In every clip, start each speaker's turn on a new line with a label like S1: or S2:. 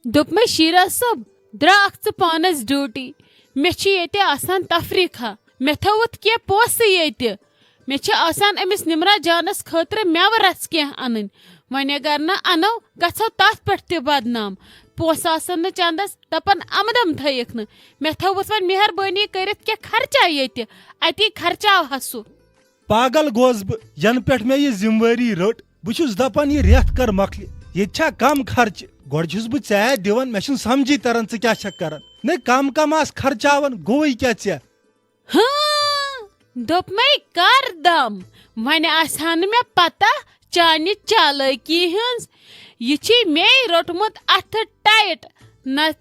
S1: दोपमे शीरा सब द्राख च पानस ड्यूटी मे ये आसान तफरीका मे थोत क्या पोस ये मे अमिस निमरा जानस खतर मेव रस क्या अन वन अगर न अनो गो तथ पे बदनाम पोस आसन चंदस दपन आमदम थयक न मे थोस वन मेहरबानी कर क्या खर्चा ये अति खर्चाव हसु
S2: पागल गोस बह यन पे मे यह जिम्मेवारी रट बहुस दपान यह रेत कर मकल ये कम खर्च गोस बह ऐ दिवान मे समझी तरन क्या कर न कम कम आस खर्चावन गोई क्या ऐ
S1: हाँ दोप मे कर दम वन आसान मे पता चान चालकी हज यह मे रोटमुत अथ टाइट न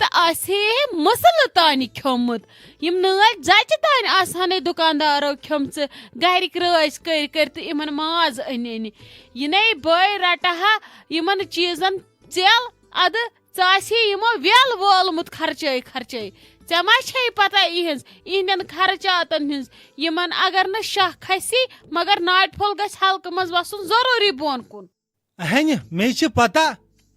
S1: मसल तान खोमुत यम नाल जच तान आसान दुकानदारों खोमच गरिक राज कर इन माज अन यह बय रटहा इन चीजन चल अद यमो वेल वोलमुत खर्चे खर्चे ऐ मा पता इहन खर्चातन हज यमन अगर न शाह खसी मगर नाट फल ग हल्क मज वसन जरूरी बोन कुन
S2: अहन मे पता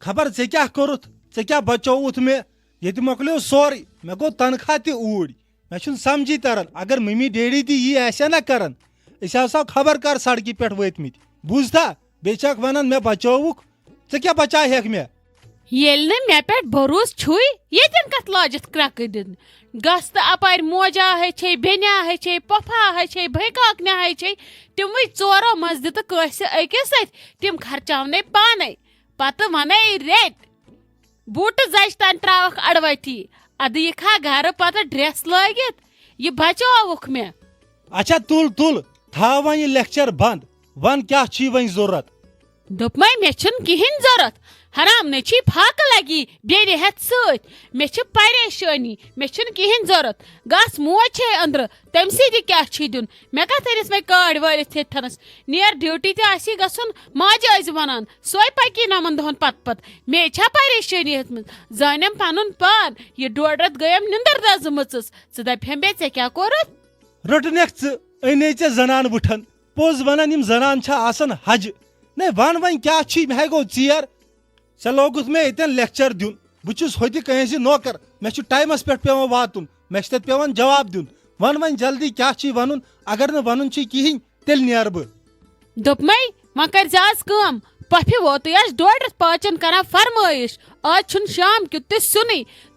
S2: खबर ऐ क्या कोरुत ऐ क्या बचोवुत मे ये मोकलो सोरे मे गो तनख्वाह ऊर मे समझी तरन अगर मम्मी डैडी ती यी आसा ना करन असा खबर कर सड़की पे वतमित बुझता बेचक वन मे बचोवुक ऐ क्या बचा हेक मे
S1: येल न मे पे भरोस छुई येतन कत लाजत क्रक दिन गस त अपार मोजा हे बेन्या हे पफा हे भैकाकन्या हे तिम चोरो मज दित कस अकिस तिम खर्चावने पाने पत वन रेट बूट जच तन त्रावक अड़वती अद यह खा घर पत ड्रेस लगित यह बचोवुक मे
S2: अच्छा तुल तुल था वन यह लेक्चर बंद वन क्या वन जरूरत
S1: दोप मे कहें जरूरत हराम न फाक लगी बेरे हेत सत मे परेशानी मे कहें जरूरत गस मोज है अंदर तम क्या दिन मे कस मे काड़ वालित थनस नियर ड्यूटी ती गसन माजे वन सो पकी नमन दोहन पत मे परेशानी हेत जानम पन पान यह डोड़ रत गयम निंदर दजमच दपहम बे क्या कोरत
S2: रटनेक अने ऐ जनान बुठन पोज वन यम जनान आसन हज न वन वन क्या मे गो चीर ऐ लोगुत मे ये लेक्चर दिन बहुस होत कहीं नौकर मे टाइमस पे पे वातुन मे पे जवाब दिन वन वन जल्दी क्या वन अगर न वन कहें तेल नेर बह
S1: दोप मै वन कर आज कम पफि वोत डोड़ रथ पाचन कर फरमाइश आज शाम क्युत तो सुन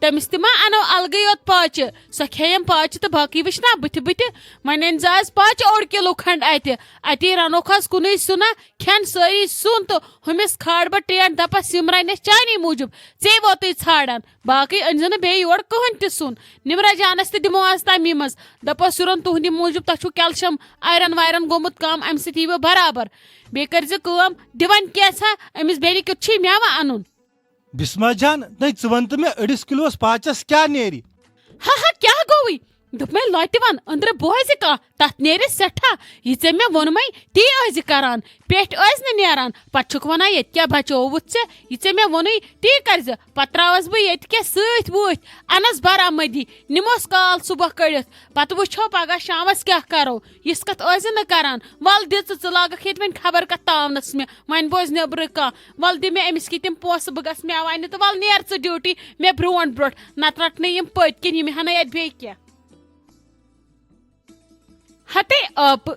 S1: तमिस मा अनो अलग योत पाच सो खेम पाच तो बाकी वचना बुथ बुथ वन अन आज पाच 1 किलो खंड अति रनोखस कुन सुना खेन सारी सुन तो हमिस खाड़ बह टेंट दपस यम रन चानी मूजूब ऐ वोत ाड़ान बाकी अन बे योर कहन त सुन निमरा जानस दिमो आज तमी मज दपस सुरन तुहद मूजूब तह कैल्शियम आयरन वायरन गोमुत कम अम सि बराबर बे कर दिवन क्या अमिस बेनि क्युत मेवा अन
S2: बिस्मा जान न वन तो मे अड़िस किलोस पाचस क्या नेरी
S1: हा हा क्या गोई दोप मे लट वन अंदर बोज कह तथ नेर सठा यह मे वोन ती करान पेट नान पे वन ये क्या बचोवुत यह मे वोन ती कर पे त्रावस बह ये सत वूथ अनस बरामदी निमोस काल सुबह कड़ित पे वो पगह शामस क्या करो इस कत करान वल दि लागक ये खबर कत तावनस मे वन बोज नबर कह वल दि मे अमिस तम पोस बह गस मे वन तो वल नेर ड्यूटी मे ब्रो ब्रो नत रटन यम पत्किन यम हन बे क्या हते आप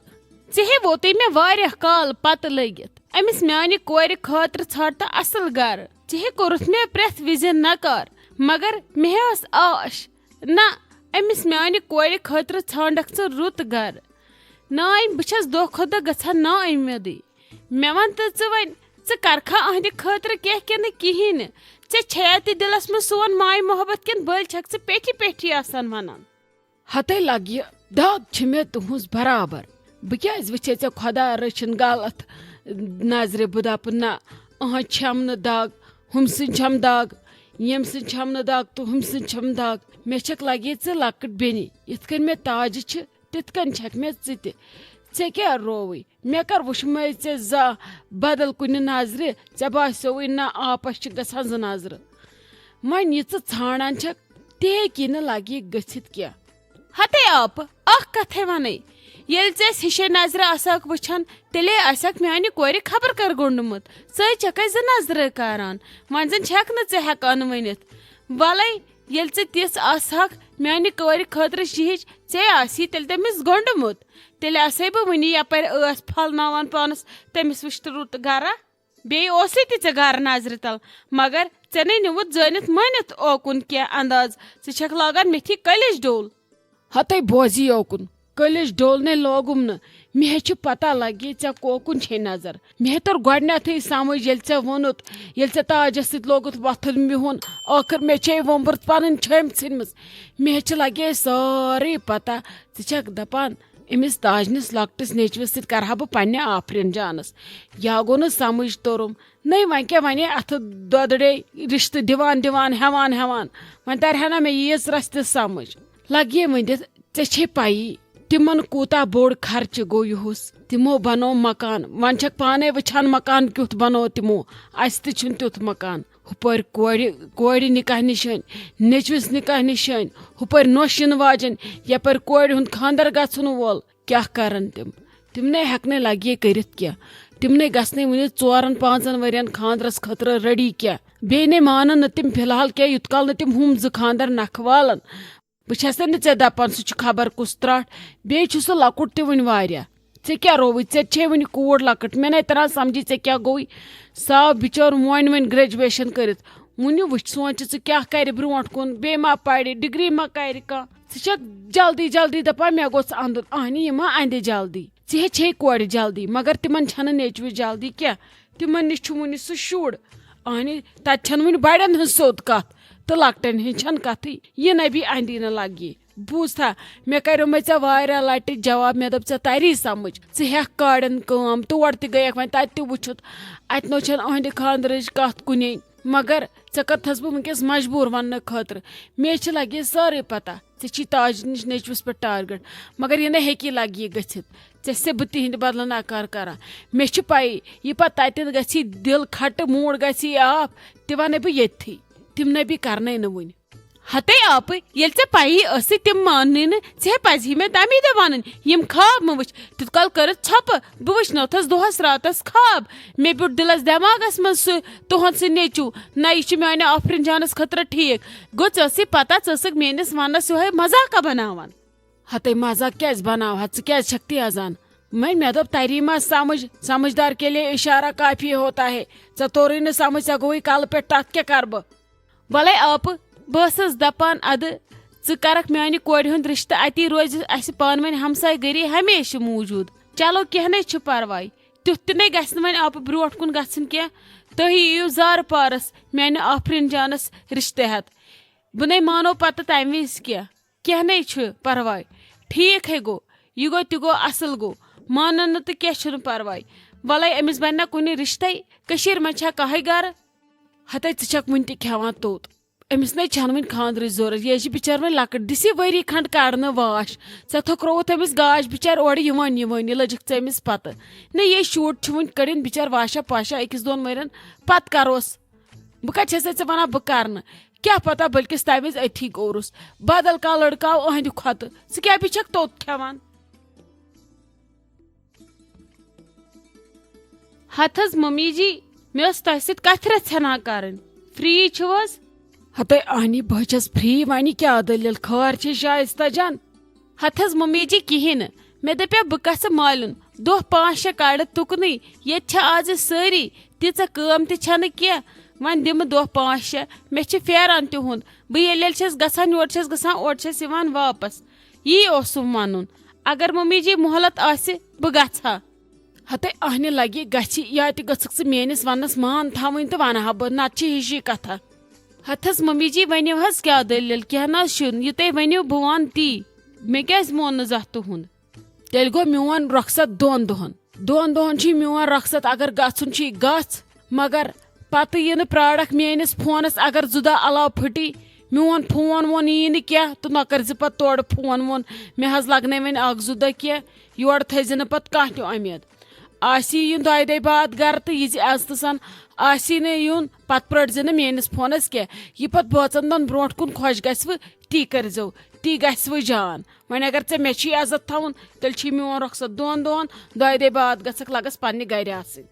S1: हे वोत मे वारिया काल पत लगित अमिस म्यान कोर खातर छाड़ता असल घर हे कोरुत मे प्रेथ विज नकार मगर मे आश ना अमिस म्यान कोर खातर छाड़क रुत घर नान बस दो खुद गछान ना उम्मीदी मे वन तो वन करखा अहद खातर कह कि कहें छया दिलस में सोन माय मोहब्बत किन बल छक पेठी पेठी आसान वनान हते लगे दाग मे तुहस बराबर बह क्या वचे ऐ खुदा रचन गलत नजर बह दप ना अह छम न दाग हम सम दाग यम सम न दाग तो हम सम दाग मे लगे लकट बेनी इत मे ताज तिथ छक मे ऐ क्या रोवई मे कर वुमे जा बदल कुन नजर ऐ बासो ना आपस गसान ज नजर वन यह ाड़ान ते कि लगे गथित क्या हते आप कथे वन ये हिशे नजर आसक वुचान तेले आसक म्यान कोर खबर कर गोंडमुत ज नजर करान वन जन छक न हेकान वनित वलै येल चे तिस आसहक म्यानि कोर खतर शिहिच चे आसी तेल तमिस गोंडमुत तेल आसे ब वनी यपर आस फलनावन पानस तमिस वुश्त रुत गारा बे ओसे ति गर नजर तल मगर ऐ नै निवुत जनित मानित ओकुन क्या अंदाज छक लागान मेथी कलिश डोल हते बोजी ओकुन कलिश डोल ने लोगुम न मे पता लगे ऐ कोकुन छे नजर मे तर गोडनैथै समझ येल ऐ वोनुत येल ऐ ताजस सत लोगुत वथुन बिहुन आखिर मे छे वंबुरत पन छम षिनमस मे लगे सारे पता छक दपान अमिस ताजनिस लकटिस नेचवस सत करहा बह पन्ने आफरीन जानस या गो न समझ तोरुम नहीं वन क्या वन अथ दोदड़े रिश्ते दिवान दिवान हेवान हेवान वन तरह ना मे यीस रस्त समझ लगे वनित ऐ पाई तिमन कूता बोड़ खर्च गो युस तिमो बनो मकान वन छक पाने वछान मकान क्युथ बनो तिमो अस तुथ मकान हुपर कोड़ निकाह निशान नेचविस निकाह निशान हुपर नोशन वाजन यपर कोड़ हुंद खानदर गछुन वोल क्या करन तिम ने हेकने लगे करित क्या तिमने गसने वन 4-5 वरियन खानदरस खतर रेडी क्या बे ने मानन न तिम फिलहाल क्या युतकाल न तिम हुम ज खानदर नखवालन बस ने दपान सह खबर कुस त्राट बे सह लकुट त वन वारिया ऐ क्या रोव ऐ वन कूड़ लकट मे ना तरह समझी ऐ क्या गो साव बिचार मोन वन ग्रेजुएशन कर वन वुच सोच क्या कर ब्रोट कुन बे मा पढ़ डिग्री मा कर कह जल्दी जल्दी दपा मे गोस अंद अहनी यह मा अंदे जल्दी ऐ कोड़ जल्दी मगर तिमन छन नेचव जल्दी क्या तिमन निश वन सह शुर अहनी तन वन बड़न हज सोद कत तो लकटन हन कथ यह न भी अंदी न लगे बूझ था मे करो ऐ लट जवाब मे दप तरी समझ हेक काड़न कम तोड़ तक वन तत वुचुत अत नो अहंद खानदर कत कुन मगर ऐ करथस बह वनकस मजबूर वन खतर मे लगे सारे पता ऐ ताज निश नेचवस पे टारगेट मगर यह हेकी लगे गि से बह तिहद बदल नकार करा मे पाई यह पत तत गि दिल खट मूड गि आप तह वन बह ये तिम न भी करने न वन हते आप ये पाई तिम मानने न पजी मे तमी दे वन यम खाब मे वुच तित कल कर छप बह वुचनथस दोहस रातस खाब मे ब्युट दिलस दिमागस मज सह तुहद सह नेचू ना यह माने आफरीन जानस खतर ठीक गो ऐसी पता ऐसक मेनिस वनस यो मजाक बनावान हते मजाक क्या बनाव क्या शक्ति अजान मे दप तरी मा समझदार के लिए इशारा काफी होता है ऐ तोर न समझ ऐ गई कल पे तथ क्या कर भले आप बस दपान अद करक म्यानि कोड़ हुंद रिश्ते अति रोज अस पान वन हमसाय गरी हमेशा मौजूद चलो कह न परवाय तुथ तह गि वन आप ब्रोट कुन गन क्या तुम यू जार पारस म्यानि आफरीन जानस रिश्ते हत बह न मानो पत तम विज क्या न परवाय ठीक है गो यह गो तह गो असल गो मानन तो क्या परवाय वल अमिस बन कुन रिश्ते मज कहे गर हते ऐक वन तवान तोत अमिस न वन खानदर जरूरत यह बिचार वन लकट दिसी वरी खंड कड़न वाश ऐ थोक्रोत अमिस गाज बिचार ओर यह लजक अमिस पत न ये शूट वन कड़न बिचार वाशा पाशा 1-2 वरियन पत करोस बह कत वन बह कर क्या पता बल्कि तम अथी गोरुस बदल कह लड़का अहंद खत क्या भी तोत खेवान हथ मम्मी जी मे तह सत कथ रहा कर फ्री छुस हते अहनी बह फ्री वन क्या दलील खर शाइस्ता जान हथ मम्मी जी कहें मे दपे बह गस मालन दह 5-6 कड़ तुकन ये आज सारी तीच कम तन क्या वन दिम दह 5-6 मे फेरान तिहुंद बह गसान योर गसान ओर वापस यी वन अगर मम्मी जी मोहलत आसि बह गहा हते अहने लगे गि या तक मेनिस वनस मान थवन तो वनहा बह नत हिशी कथा हथस मम्मी जी वनो क्या दलील क्या ना यह तुम वनो बह वन ती मे क्या मोन जह तुहद तेल गो मोन रखसत 2 दोहन मोन रखसत अगर गुन गच मगर पत यह प्राड़क मेनिस फोनस अगर 2 अलाव फटी मोन फोन वोन यी क्या तो न कर पत तोड़ फोन वोन मे लगन वन 1-2 क्या योर थज न पत कह त उम्मीद आसी यून 2 बाद गर तो यह अजत सन आसी न यून पत पड़ न मेनिस फोनस क्या यह पत 5 दिन ब्रोट कुन खुश गो ती करजो ती गो जान वन अगर ऐ मे इज्जत थवन तेल मोन रखसत 2 दोहन 2 बाद गसक लगस पन्ने गर आसि।